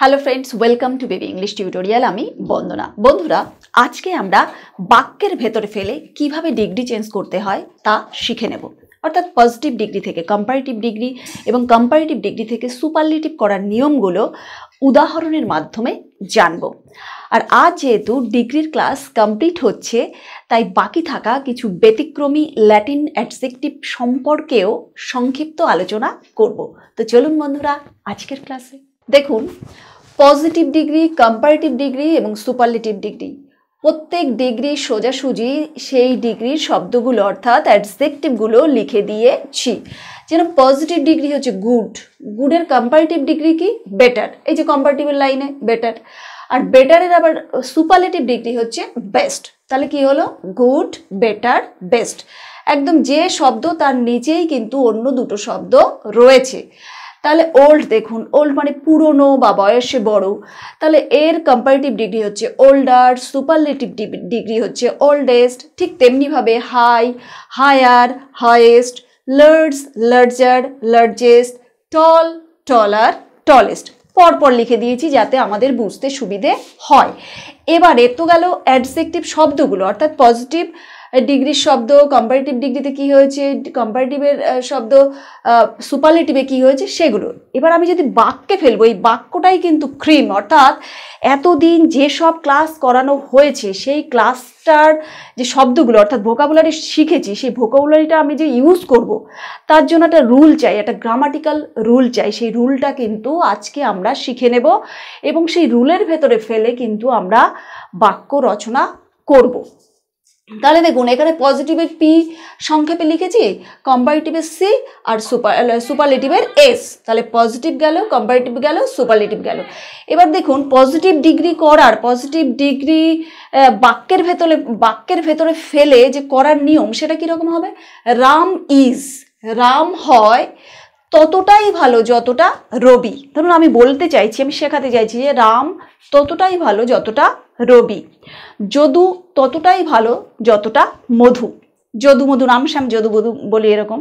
Hello friends, welcome to baby English tutorial. আমি বন্দনা। বন্ধুরা, আজকে আমরা বাক্যের ভেতরে ফেলে কিভাবে ডিগ্রি চেঞ্জ করতে হয় তা শিখে নেব। অর্থাৎ পজিটিভ ডিগ্রি থেকে কম্পারেটিভ ডিগ্রি এবং কম্পারেটিভ ডিগ্রি থেকে সুপারলেটিভ করার নিয়মগুলো উদাহরণের মাধ্যমে জানব। আর আজ যেহেতু ডিগ্রির ক্লাস কমপ্লিট হচ্ছে, তাই বাকি থাকা কিছু ব্যতিক্রমী ল্যাটিন অ্যাডজেক্টিভ সম্পর্কেও সংক্ষিপ্ত আলোচনা করব। তো চলুন বন্ধুরা আজকের ক্লাসে। দেখুন, পজিটিভ ডিগ্রি, কম্পারেটিভ ডিগ্রি এবং সুপারলেটিভ ডিগ্রি, প্রত্যেক ডিগ্রি সোজাসুজি সেই ডিগ্রির শব্দগুলো অর্থাৎ অ্যাডজেক্টিভগুলো লিখে দিয়েছি। যেন পজিটিভ ডিগ্রি হচ্ছে গুড, গুডের কম্পারেটিভ ডিগ্রি কি বেটার, এই যে কম্পারেটিভের লাইনে বেটার। আর বেটারের আবার সুপারলেটিভ ডিগ্রি হচ্ছে বেস্ট। তাহলে কি হলো? Good, better, best. একদম যে শব্দ তার নিচেই কিন্তু অন্য দুটো শব্দ রয়েছে। তাহলে ওল্ড, দেখুন ওল্ড মানে পুরনো বা বয়সে বড়, তাহলে এর কম্পারেটিভ ডিগ্রি হচ্ছে ওল্ডার, সুপারলেটিভ ডিগ্রি হচ্ছে ওল্ডেস্ট। ঠিক তেমনিভাবে high, higher, highest, large, larger, largest, tall, taller, tallest. পরপর লিখে দিয়েছি যাতে আমাদের বুঝতে সুবিধে হয়। এবারে তো গেল অ্যাডজেক্টিভ শব্দগুলো, অর্থাৎ পজিটিভ ডিগ্রির শব্দ কম্পারেটিভ ডিগ্রিতে কি হয়েছে, কম্পারেটিভের শব্দ সুপারলেটিভে কি হয়েছে সেগুলো। এবার আমি যদি বাক্যে ফেলবো, এই বাক্যটাই কিন্তু ক্রিম, অর্থাৎ এতদিন যেসব ক্লাস করানো হয়েছে সেই ক্লাসটার যে শব্দগুলো অর্থাৎ ভোকাবুলারি শিখেছি, সেই ভোকাবুলারিটা আমি যে ইউজ করব তার জন্য একটা রুল চাই, একটা গ্রামাটিক্যাল রুল চাই। সেই রুলটা কিন্তু আজকে আমরা শিখে নেব এবং সেই রুলের ভেতরে ফেলে কিন্তু আমরা বাক্য রচনা করব। তাহলে দেখুন, এখানে পজিটিভের পি সংক্ষেপে লিখেছি, কম্পারেটিভের সি আর সুপারলেটিভের এস। তাহলে পজিটিভ গেল, কম্পারেটিভ গেল, সুপারলেটিভ গেল। এবার দেখুন, পজিটিভ ডিগ্রি করার, পজিটিভ ডিগ্রি বাক্যের ভেতরে ফেলে যে করার নিয়ম সেটা কীরকম হবে? রাম ইজ, রাম হয় ততটাই ভালো যতটা রবি। ধরুন আমি বলতে চাইছি, আমি শেখাতে চাইছি যে রাম ততটাই ভালো যতটা রবি। যদু ততটাই ভালো যতটা মধু। যদু মধু, রাম শ্যাম যদু মধু বলি এরকম।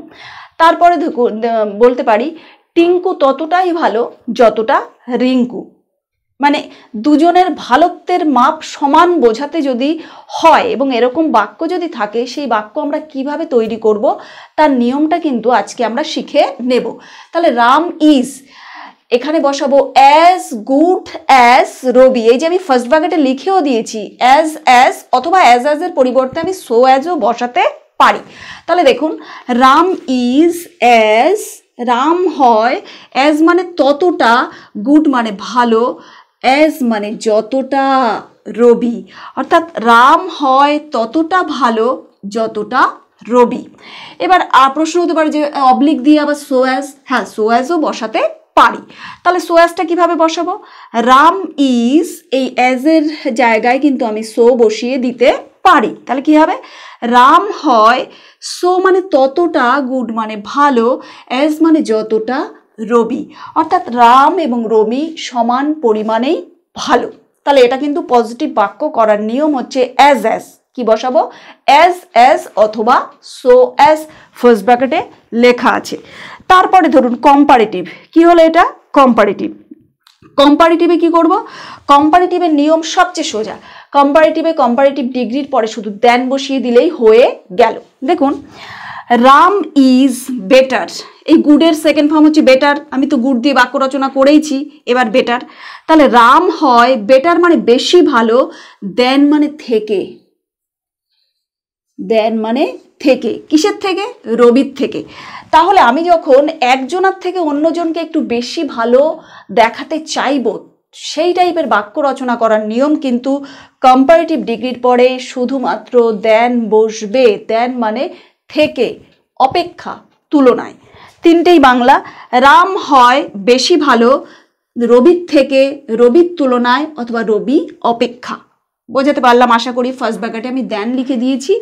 তারপরে বলতে পারি টিঙ্কু ততটাই ভালো যতটা রিঙ্কু। মানে দুজনের ভালোত্বের মাপ সমান বোঝাতে যদি হয় এবং এরকম বাক্য যদি থাকে, সেই বাক্য আমরা কিভাবে তৈরি করব তার নিয়মটা কিন্তু আজকে আমরা শিখে নেব। তাহলে রাম ইজ, এখানে বসাবো অ্যাজ গুড অ্যাজ রবি। এই যে আমি ফার্স্ট ব্র্যাকেটে লিখেও দিয়েছি অ্যাজ অথবা অ্যাজের পরিবর্তে আমি সো অ্যাজও বসাতে পারি। তাহলে দেখুন, রাম ইজ অ্যাজ, রাম হয়, অ্যাজ মানে ততটা, গুড মানে ভালো, অ্যাজ মানে যতটা, রবি। অর্থাৎ রাম হয় ততটা ভালো যতটা রবি। এবার প্রশ্ন হতে পারে যে অবলিক দিয়ে আবার সো অ্যাজ, হ্যাঁ সো অ্যাজও বসাতে পারি। তাহলে সো অ্যাজটা কিভাবে বসাবো? রাম ইজ, এই অ্যাজের জায়গায় কিন্তু আমি সো বসিয়ে দিতে পারি। তাহলে কি হবে? রাম হয়, সো মানে ততটা, গুড মানে ভালো, অ্যাজ মানে যতটা, রবি। অর্থাৎ রাম এবং রবি সমান পরিমাণেই ভালো। তাহলে এটা কিন্তু পজিটিভ বাক্য করার নিয়ম হচ্ছে অ্যাজ। কি বসাবো? অ্যাজ অথবা সো অ্যাজ ফার্স্ট ব্র্যাকেটে লেখা আছে। তারপরে ধরুন কম্পারেটিভ, কি হলো এটা? কম্পারেটিভে কি করব? কম্পারেটিভের নিয়ম সবচেয়ে সোজা। কম্পারেটিভ ডিগ্রির পরে শুধু দেন বসিয়ে দিলেই হয়ে গেল। দেখুন, রাম ইজ বেটার, এই গুডের সেকেন্ড ফর্ম হচ্ছে বেটার। আমি তো গুড দিয়ে বাক্য রচনা করেইছি, এবার বেটার। তাহলে রাম হয় বেটার মানে বেশি ভালো, দেন মানে থেকে, দেন মানে থেকে, কিসের থেকে? রবির থেকে। তাহলে আমি যখন একজনের থেকে অন্যজনকে একটু বেশি ভালো দেখাতে চাইব, সেই টাইপের বাক্য রচনা করার নিয়ম কিন্তু কম্পারেটিভ ডিগ্রির পরে শুধুমাত্র দেন বসবে। দেন মানে থেকে, অপেক্ষা, তুলনায়। তিনটেই বাংলা। রাম হয় বেশি ভালো রবির থেকে, রবির তুলনায় অথবা রবি অপেক্ষা। বোঝাতে পারলাম আশা করি। ফার্স্ট ব্র্যাকেটে আমি দেন লিখে দিয়েছি।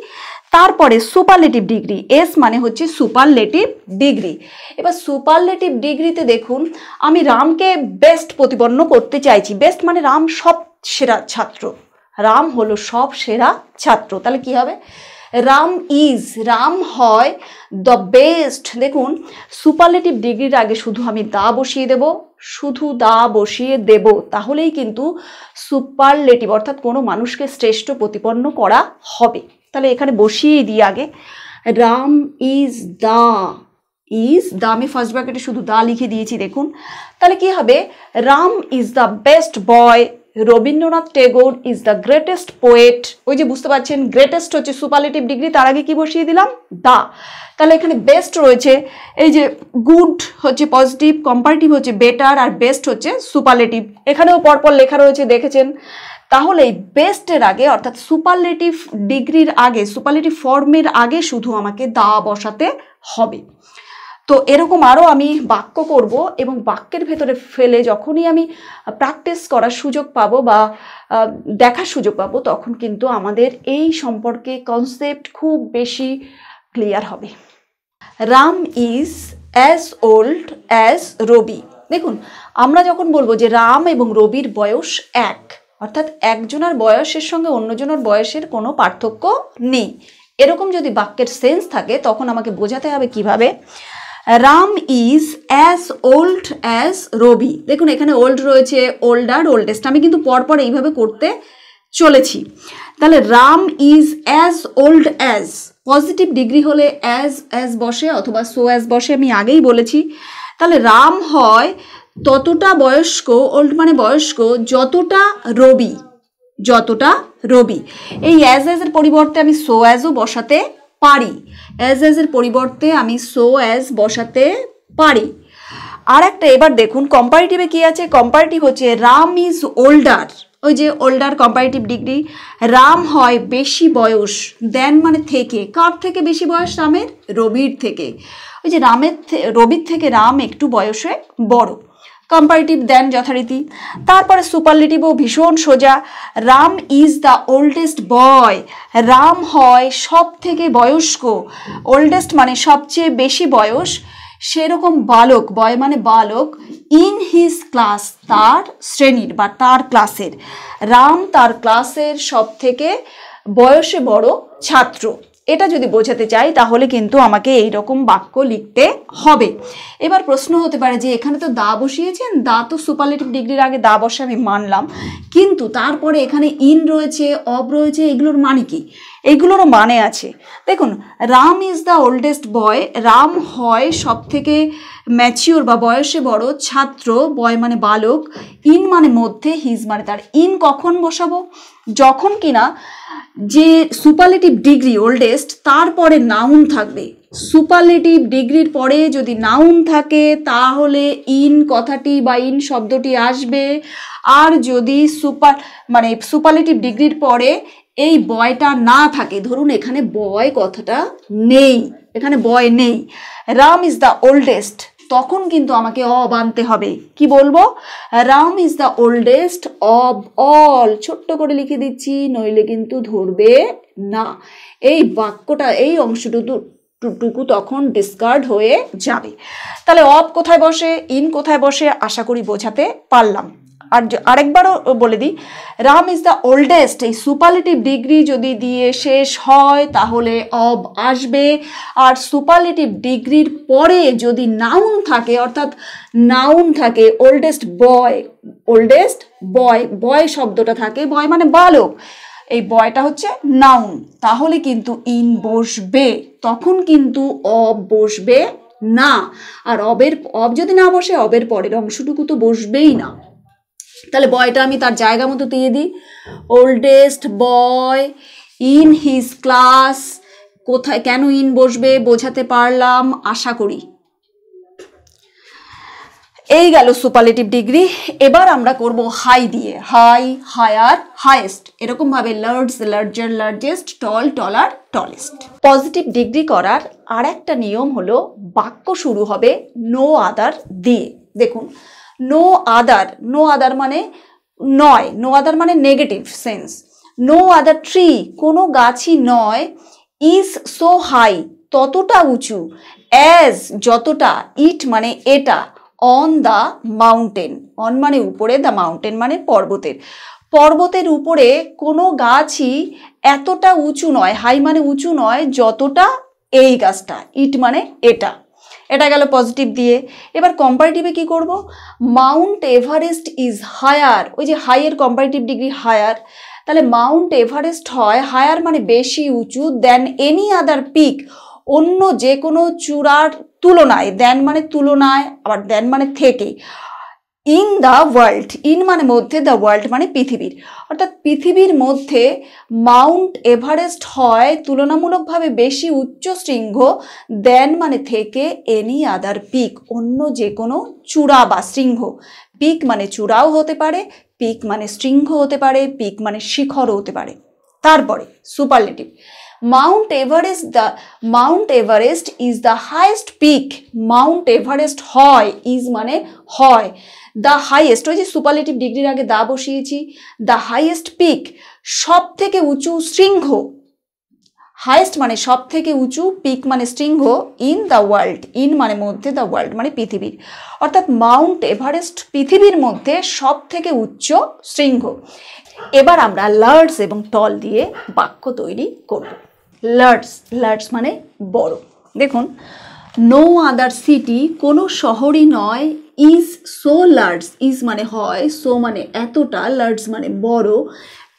তারপরে সুপারলেটিভ ডিগ্রি, এস মানে হচ্ছে সুপারলেটিভ ডিগ্রি। এবার সুপারলেটিভ ডিগ্রিতে দেখুন, আমি রামকে বেস্ট প্রতিপন্ন করতে চাইছি। বেস্ট মানে রাম সব সেরা ছাত্র, রাম হলো সব সেরা ছাত্র। তাহলে কি হবে? রাম ইজ, রাম হয় দ্য বেস্ট। দেখুন, সুপারলেটিভ ডিগ্রির আগে শুধু আমি দা বসিয়ে দেব, শুধু দা বসিয়ে দেব, তাহলেই কিন্তু সুপারলেটিভ অর্থাৎ কোনো মানুষকে শ্রেষ্ঠ প্রতিপন্ন করা হবে। তাহলে এখানে বসিয়েই দিই আগে, Ram is the, is the আমি ফার্স্ট ব্র্যাকেটে শুধু দা লিখে দিয়েছি দেখুন। তাহলে কি হবে, Ram is the best boy, Rabindranath Tagore is the greatest poet. ওই যে বুঝতে পারছেন গ্রেটেস্ট হচ্ছে সুপারলেটিভ ডিগ্রি, তার আগে কি বসিয়ে দিলাম, দা। তাহলে এখানে বেস্ট রয়েছে, এই যে গুড হচ্ছে পজিটিভ, কম্পারেটিভ হচ্ছে বেটার, আর বেস্ট হচ্ছে সুপারলেটিভ। এখানেও পরপর লেখা রয়েছে দেখেছেন। তাহলে বেস্টের আগে অর্থাৎ সুপারলেটিভ ডিগ্রির আগে, সুপারলেটিভ ফর্মের আগে শুধু আমাকে দা বসাতে হবে। তো এরকম আরও আমি বাক্য করব, এবং বাক্যের ভেতরে ফেলে যখনই আমি প্র্যাকটিস করার সুযোগ পাবো বা দেখার সুযোগ পাবো, তখন কিন্তু আমাদের এই সম্পর্কে কনসেপ্ট খুব বেশি ক্লিয়ার হবে। Ram is as old as Rabi. দেখুন, আমরা যখন বলবো যে রাম এবং রবির বয়স এক, অর্থাৎ একজনের বয়সের সঙ্গে অন্যজনের বয়সের কোনো পার্থক্য নেই, এরকম যদি বাক্যের সেন্স থাকে, তখন আমাকে বোঝাতে হবে কিভাবে, Ram is as old as Rabi. দেখুন এখানে ওল্ড রয়েছে, ওল্ডার, ওল্ডেস্ট, আমি কিন্তু পরপর এইভাবে করতে চলেছি। তাহলে Ram is as old as, positive degree হলে অ্যাজ বসে অথবা সো অ্যাজ বসে, আমি আগেই বলেছি। তাহলে রাম হয় ততটা বয়স্ক, ওল্ড মানে বয়স্ক, যতটা রবি, যতটা রবি। এই অ্যাজের পরিবর্তে আমি সো অ্যাজও বসাতে পারি, অ্যাজের পরিবর্তে আমি সো অ্যাজ বসাতে পারি। আর একটা এবার দেখুন কম্পারেটিভে কি আছে, কম্পারেটিভ হচ্ছে রাম ইজ ওল্ডার, ওই যে ওল্ডার কম্পারেটিভ ডিগ্রি, রাম হয় বেশি বয়স, দেন মানে থেকে, কার থেকে বেশি বয়স, রামের, রবির থেকে। ওই যে রবির থেকে রাম একটু বয়সে বড়, কম্পারেটিভ দেন যথারীতি। তারপরে সুপারলেটিভও ভীষণ সোজা, রাম ইজ দ্য ওল্ডেস্ট বয়, রাম হয় সব থেকে বয়স্ক, ওল্ডেস্ট মানে সবচেয়ে বেশি বয়স, সেরকম বালক, বয় মানে বালক, ইন হিজ ক্লাস, তার শ্রেণীর বা তার ক্লাসের, রাম তার ক্লাসের সব থেকে বয়সে বড় ছাত্র। এটা যদি বোঝাতে চাই তাহলে কিন্তু আমাকে এই রকম বাক্য লিখতে হবে। এবার প্রশ্ন হতে পারে যে এখানে তো দা বসিয়েছেন, দা তো সুপারলেটিভ ডিগ্রির আগে দা বসে আমি মানলাম, কিন্তু তারপরে এখানে ইন রয়েছে, অব রয়েছে, এগুলোর মানে কি, এগুলোরও মানে আছে। দেখুন রাম ইজ দ্য ওল্ডেস্ট বয়, রাম হয় সব থেকে ম্যাচিওর বা বয়সে বড় ছাত্র, বয় মানে বালক, ইন মানে মধ্যে, হিজ মানে তার। ইন কখন বসাবো, যখন কিনা যে সুপারলেটিভ ডিগ্রি ওল্ডেস্ট তারপরে নাউন থাকবে, সুপারলেটিভ ডিগ্রির পরে যদি নাউন থাকে তাহলে ইন কথাটি বা ইন শব্দটি আসবে। আর যদি সুপারলেটিভ ডিগ্রির পরে এই বয়টা না থাকে, ধরুন এখানে বয় কথাটা নেই, এখানে বয় নেই, রাম ইজ দ্য ওল্ডেস্ট, তখন কিন্তু আমাকে অব আনতে হবে। কি বলবো, Ram is the oldest of all, ছোট্ট করে লিখে দিচ্ছি, নইলে কিন্তু ধরবে না। এই বাক্যটা, এই অংশটুকু তখন ডিসকার্ড হয়ে যাবে। তাহলে অব কোথায় বসে, ইন কোথায় বসে, আশা করি বোঝাতে পারলাম। আর আরেকবারও বলে দিই, রাম ইজ দ্য ওল্ডেস্ট, এই সুপারলেটিভ ডিগ্রি যদি দিয়ে শেষ হয় তাহলে অব আসবে। আর সুপারলেটিভ ডিগ্রির পরে যদি নাউন থাকে, অর্থাৎ নাউন থাকে ওল্ডেস্ট বয়, ওল্ডেস্ট বয়, বয় শব্দটা থাকে, বয় মানে বালক, এই বয়টা হচ্ছে নাউন, তাহলে কিন্তু ইন বসবে, তখন কিন্তু অব বসবে না। আর অব যদি না বসে, অবের পরের অংশটুকু তো বসবেই না। তাহলে বয়টা আমি তার জায়গা মতো দিয়ে দিই, oldest boy in his class, কোথায় কেন ইন বসবে বোঝাতে পারলাম আশা করি। এই গেল সুপারলেটিভ ডিগ্রি। এবার আমরা করব হাই দিয়ে, হাই, হায়ার, হাইয়েস্ট, এরকম ভাবে large, larger, largest, tall, taller, tallest. Positive degree করার আর একটা নিয়ম হলো বাক্য শুরু হবে নো আদার দিয়ে। দেখুন নো আদার মানে নয়, নো আদার মানে negative sense, no other tree, কোনো গাছই নয়, ইজ সো হাই, ততটা উঁচু, অ্যাজ যতটা, ইট মানে এটা, অন দ্য মাউন্টেন, অন মানে উপরে, দ্য মাউন্টেন মানে পর্বতের উপরে কোনো গাছই এতটা উঁচু নয়, হাই মানে উঁচু নয়, যতটা এই গাছটা, ইট মানে এটা। এটা গেল পজিটিভ দিয়ে। এবার কম্পারেটিভে কি করব, মাউন্ট এভারেস্ট ইজ হায়ার, ওই যে হাইয়ের কম্পারেটিভ ডিগ্রি হায়ার, তাহলে মাউন্ট এভারেস্ট হয় হায়ার মানে বেশি উঁচু, দেন এনি আদার পিক, অন্য যে কোনো চূড়ার তুলনায়, দেন মানে তুলনায়, আবার দেন মানে থেকে, ইন দ্য ওয়ার্ল্ড, ইন মানে মধ্যে, দ্য ওয়ার্ল্ড মানে পৃথিবীর, অর্থাৎ পৃথিবীর মধ্যে মাউন্ট এভারেস্ট হয় তুলনামূলকভাবে বেশি উচ্চ শৃঙ্গ, দেন মানে থেকে, এনি আদার পিক, অন্য যে কোনো চূড়া বা শৃঙ্গ। পিক মানে চূড়াও হতে পারে, পিক মানে শৃঙ্গ হতে পারে, পিক মানে শিখরও হতে পারে। তারপরে superlative, Mount Everest is the highest peak, Mount Everest হয়, ইজ মানে হয়, দ্য হাইয়েস্ট, ওই যে সুপারলেটিভ ডিগ্রির আগে দা বসিয়েছি, দ্য হাইয়েস্ট পিক সব থেকে উঁচু শৃঙ্গ, হাইয়েস্ট মানে সব থেকে উঁচু, পিক মানে শৃঙ্গ, ইন দ্য ওয়ার্ল্ড, ইন মানে মধ্যে, দ্য ওয়ার্ল্ড মানে পৃথিবীর, অর্থাৎ মাউন্ট এভারেস্ট পৃথিবীর মধ্যে সব থেকে উচ্চ শৃঙ্গ। এবার আমরা লার্জ এবং টল দিয়ে বাক্য তৈরি করব। লার্জ মানে বড়। দেখুন, নো আদার সিটি, কোনো শহরই নয়, ইজ সো লার্জ, ইজ মানে হয়, সো মানে এতটা, লার্জ মানে বড়,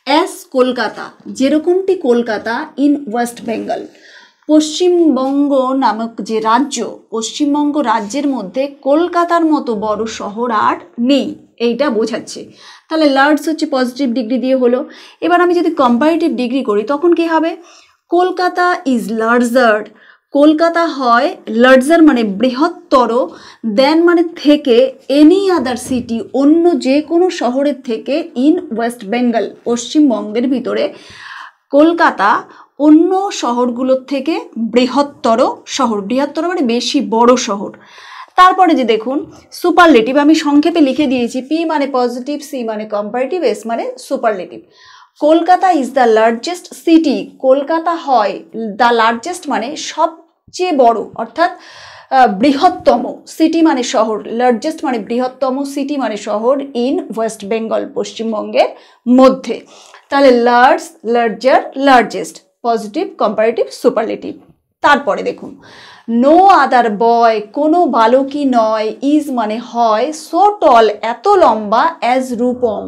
অ্যাজ কলকাতা, যেরকমটি Kolkata, in West Bengal, Paschimbanga নামক যে রাজ্য, পশ্চিমবঙ্গ রাজ্যের মধ্যে কলকাতার মতো বড় শহর আর নেই, এইটা বোঝাচ্ছে। তাহলে লার্জ হচ্ছে পজিটিভ ডিগ্রি দিয়ে হলো। এবার আমি যদি কম্পারেটিভ ডিগ্রি করি তখন কি হবে, কলকাতা ইজ লার্জার, কলকাতা হয় লার্জার মানে বৃহত্তর, দেন মানে থেকে, এনি আদার সিটি অন্য যে কোনো শহরের থেকে, ইন ওয়েস্ট বেঙ্গল পশ্চিমবঙ্গের ভিতরে কলকাতা অন্য শহরগুলোর থেকে বৃহত্তর শহর, বৃহত্তর মানে বেশি বড় শহর। তারপরে যে দেখুন সুপারলেটিভ, আমি সংক্ষেপে লিখে দিয়েছি, পি মানে পজিটিভ, সি মানে কম্পারেটিভ, এস মানে superlative. Kolkata is the largest city, Kolkata হয়, দ্য লার্জেস্ট মানে সবচেয়ে বড়, অর্থাৎ বৃহত্তম, সিটি মানে শহর, লার্জেস্ট মানে বৃহত্তম, সিটি মানে শহর, ইন ওয়েস্ট বেঙ্গল পশ্চিমবঙ্গের মধ্যে। তাহলে large, larger, largest, positive, comparative, superlative. তারপরে দেখুন, নো আদার বয়, কোনো বালকই নয়, ইজ মানে হয়, সো টল এত লম্বা, অ্যাজ রূপম,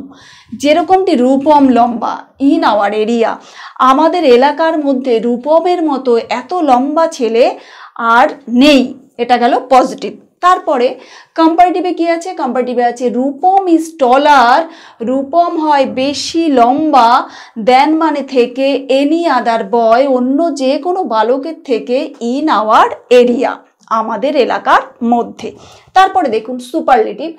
যেরকমটি রূপম লম্বা, ইন আওয়ার এরিয়া আমাদের এলাকার মধ্যে রূপমের মতো এত লম্বা ছেলে আর নেই, এটা গেল পজিটিভ। তারপরে কম্পারেটিভে কি আছে, কম্পারেটিভে আছে রূপম ইজ টলার, রূপম হয় বেশি লম্বা, দেন মানে থেকে, এনি আদার বয় অন্য যে কোনো বালকের থেকে, ইন আওয়ার এরিয়া আমাদের এলাকার মধ্যে। তারপরে দেখুন superlative,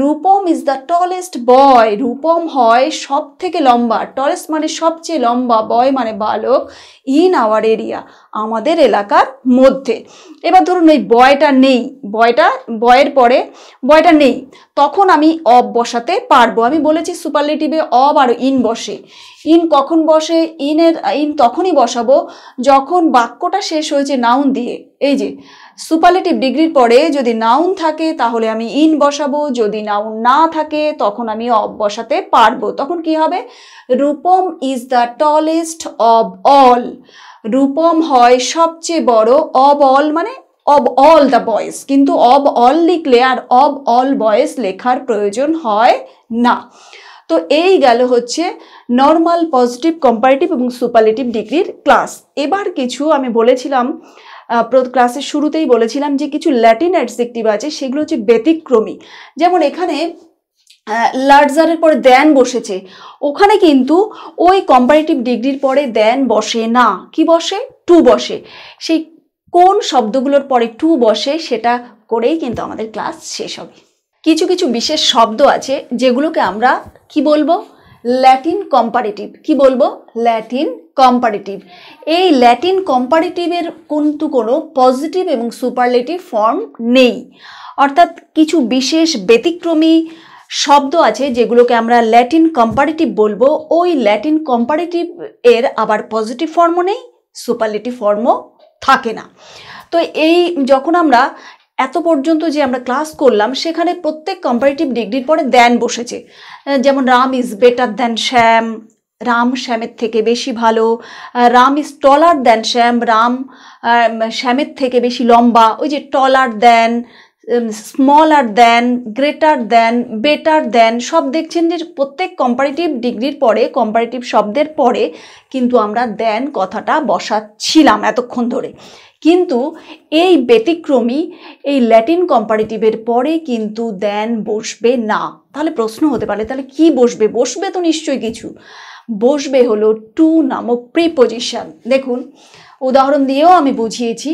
Rupam is the tallest boy, Rupam হয় সব থেকে লম্বা, টলেস্ট মানে সবচেয়ে লম্বা, বয় মানে বালক, ইন আওয়ার এরিয়া আমাদের এলাকার মধ্যে। এবার ধরুন এই বয়টা নেই, বয়ের পরে বয়টা নেই, তখন আমি অব বসাতে পারবো। আমি বলেছি সুপারলেটিভে অব আর ইন বসে। ইন কখন বসে, ইন তখনই বসাবো যখন বাক্যটা শেষ হয়েছে নাউন দিয়ে। এই যে সুপারলেটিভ ডিগ্রির পরে যদি নাউন থাকে তাহলে আমি ইন বসাবো, যদি নাউন না থাকে তখন আমি অব বসাতে পারবো। তখন কি হবে, Rupam is the tallest of all, Rupam হয় সবচেয়ে বড়, অব অল মানে অব অল দ্য বয়েজ, কিন্তু অব অল লিখলে আর অব অল বয়েজ লেখার প্রয়োজন হয় না। তো এই গেল হচ্ছে নর্মাল, পজিটিভ, কম্পারেটিভ এবং সুপারলেটিভ ডিগ্রির ক্লাস। এবার কিছু আমি বলেছিলাম ক্লাসের শুরুতেই বলেছিলাম যে কিছু ল্যাটিন অ্যাডজেক্টিভ আছে, সেগুলো হচ্ছে ব্যতিক্রমী। যেমন এখানে লার্জারের পরে দেন বসেছে, ওখানে কিন্তু ওই কম্পারেটিভ ডিগ্রির পরে দেন বসে না, কি বসে, টু বসে। সেই কোন শব্দগুলোর পরে টু বসে সেটা করেই কিন্তু আমাদের ক্লাস শেষ হবে। কিছু কিছু বিশেষ শব্দ আছে যেগুলোকে আমরা কি বলবো, ল্যাটিন কম্পারেটিভ। কি বলবো, ল্যাটিন কম্পারেটিভ। এই ল্যাটিন কম্পারেটিভের কিন্তু কোনো পজিটিভ এবং সুপারলেটিভ ফর্ম নেই, অর্থাৎ কিছু বিশেষ ব্যতিক্রমী শব্দ আছে যেগুলোকে আমরা ল্যাটিন কম্পারেটিভ বলবো। ওই ল্যাটিন কম্পারেটিভ এর আবার পজিটিভ ফর্মও নেই, সুপারলেটিভ ফর্মও থাকে না। তো এই যখন আমরা এত পর্যন্ত যে আমরা ক্লাস করলাম সেখানে প্রত্যেক কম্পারেটিভ ডিগ্রির পরে দেন বসেছে, যেমন রাম ইজ বেটার দ্যান শ্যাম, রাম শ্যামের থেকে বেশি ভালো, রাম ইজ টলার দ্যান শ্যাম, রাম শ্যামের থেকে বেশি লম্বা, ওই যে taller than, smaller than, greater than, better than, সব দেখছেন যে প্রত্যেক কম্পারেটিভ ডিগ্রির পরে, কম্পারেটিভ শব্দের পরে কিন্তু আমরা দ্যান কথাটা বসাচ্ছিলাম এতক্ষণ ধরে। কিন্তু এই ব্যতিক্রমী এই ল্যাটিন কম্পারেটিভের পরে কিন্তু দ্যান বসবে না। তাহলে প্রশ্ন হতে পারে তাহলে কি বসবে? বসবে তো নিশ্চয়ই কিছু, বসবে হলো টু নামক প্রিপোজিশন। দেখুন উদাহরণ দিয়েও আমি বুঝিয়েছি।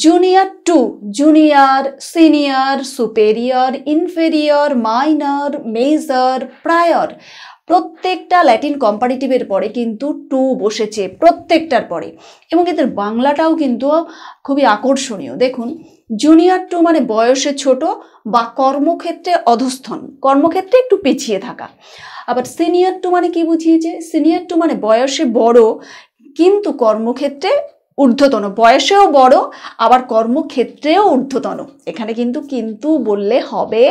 Junior to, junior, senior, superior, inferior, minor, major, prior, প্রত্যেকটা ল্যাটিন কম্পারেটিভের পরে কিন্তু টু বসেছে, প্রত্যেকটার পরে। এবং এদের বাংলাটাও কিন্তু খুবই আকর্ষণীয়। দেখুন জুনিয়র টু মানে বয়সে ছোট বা কর্মক্ষেত্রে অধস্থন, কর্মক্ষেত্রে একটু পিছিয়ে থাকা। আবার সিনিয়র টু মানে কি বুঝিয়েছে? সিনিয়র টু মানে বয়সে বড় কিন্তু কর্মক্ষেত্রে ঊর্ধ্বতন, বয়সেও বড় আবার কর্মক্ষেত্রেও ঊর্ধ্বতন। এখানে কিন্তু বললে হবে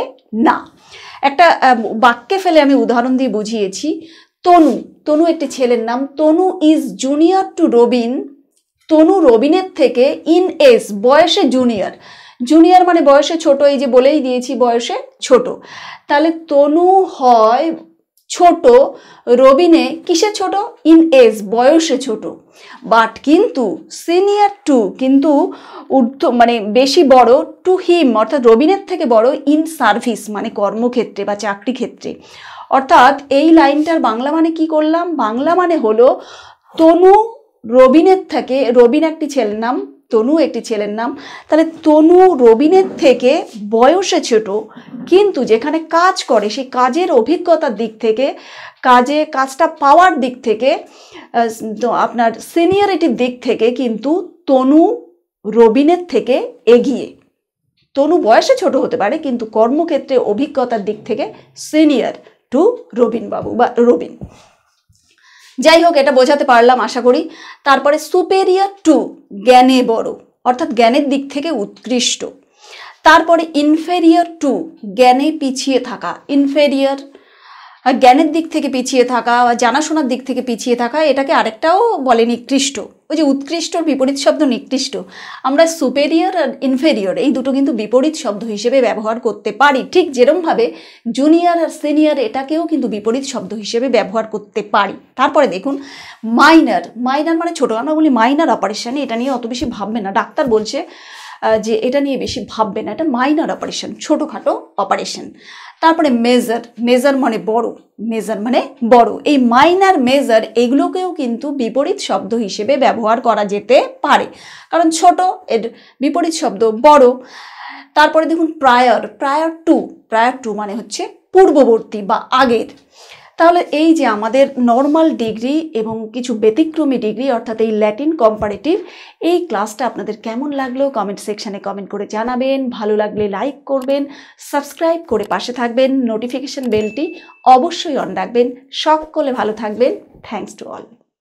না। একটা বাক্যে ফেলে আমি উদাহরণ দিয়ে বুঝিয়েছি। তনু, তনু একটি ছেলের নাম। তনু ইজ জুনিয়র টু রবিন, তনু রবিনের থেকে ইন এজ, বয়সে জুনিয়র। জুনিয়র মানে বয়সে ছোট, এই যে বলেই দিয়েছি বয়সে ছোট। তাহলে তনু হয় ছোট, রবিনে কিসে ছোট? ইন এজ, বয়সে ছোট। বাট কিন্তু সিনিয়র টু কিন্তু মানে বেশি বড়, টু হিম অর্থাৎ রবিনের থেকে বড়, ইন সার্ভিস মানে কর্মক্ষেত্রে বা চাকরি ক্ষেত্রে। অর্থাৎ এই লাইনটার বাংলা মানে কি করলাম? বাংলা মানে হলো তনু রবিনের থেকে, রবিন একটি ছেলের নাম, তনু একটি ছেলের নাম, তাহলে তনু রবিনের থেকে বয়সে ছোট কিন্তু যেখানে কাজ করে সেই কাজের অভিজ্ঞতার দিক থেকে, কাজটা পাওয়ার দিক থেকে, আপনার সিনিয়রিটির দিক থেকে কিন্তু তনু রবিনের থেকে এগিয়ে। তনু বয়সে ছোট হতে পারে কিন্তু কর্মক্ষেত্রে অভিজ্ঞতার দিক থেকে সিনিয়র টু রবিন বাবু বা রবিন। যাই হোক, এটা বোঝাতে পারলাম আশা করি। তারপরে সুপেরিয়র টু, জ্ঞানে বড় অর্থাৎ জ্ঞানের দিক থেকে উৎকৃষ্ট। তারপরে ইনফেরিয়র টু, জ্ঞানে পিছিয়ে থাকা। ইনফেরিয়র জ্ঞানের দিক থেকে পিছিয়ে থাকা বা জানাশোনার দিক থেকে পিছিয়ে থাকা, এটাকে আরেকটাও বলে নিকৃষ্ট। ওই যে উৎকৃষ্টর বিপরীত শব্দ নিকৃষ্ট। আমরা সুপেরিয়র আর ইনফেরিয়র এই দুটো কিন্তু বিপরীত শব্দ হিসেবে ব্যবহার করতে পারি, ঠিক যেরকমভাবে জুনিয়র আর সিনিয়র এটাকেও কিন্তু বিপরীত শব্দ হিসেবে ব্যবহার করতে পারি। তারপরে দেখুন মাইনর, মাইনর মানে ছোট। আমরা বলি মাইনর অপারেশন, এটা নিয়ে অত বেশি ভাববে না, ডাক্তার বলছে যে এটা নিয়ে বেশি ভাববে না, এটা মাইনর অপারেশন, ছোটোখাটো অপারেশন। তারপরে মেজর, মেজর মানে বড়, মেজর মানে বড়। এই মাইনর মেজর এগুলোকেও কিন্তু বিপরীত শব্দ হিসেবে ব্যবহার করা যেতে পারে, কারণ ছোট এর বিপরীত শব্দ বড়। তারপরে দেখুন প্রায়র, প্রায়র টু মানে হচ্ছে পূর্ববর্তী বা আগের। তাহলে এই যে আমাদের নর্মাল ডিগ্রি এবং কিছু ব্যতিক্রমী ডিগ্রি অর্থাৎ এই ল্যাটিন কম্পারেটিভ, এই ক্লাসটা আপনাদের কেমন লাগলো কমেন্ট সেকশানে কমেন্ট করে জানাবেন। ভালো লাগলে লাইক করবেন, সাবস্ক্রাইব করে পাশে থাকবেন, নোটিফিকেশন বেলটি অবশ্যই অন রাখবেন। সকলে ভালো থাকবেন। Thanks to all.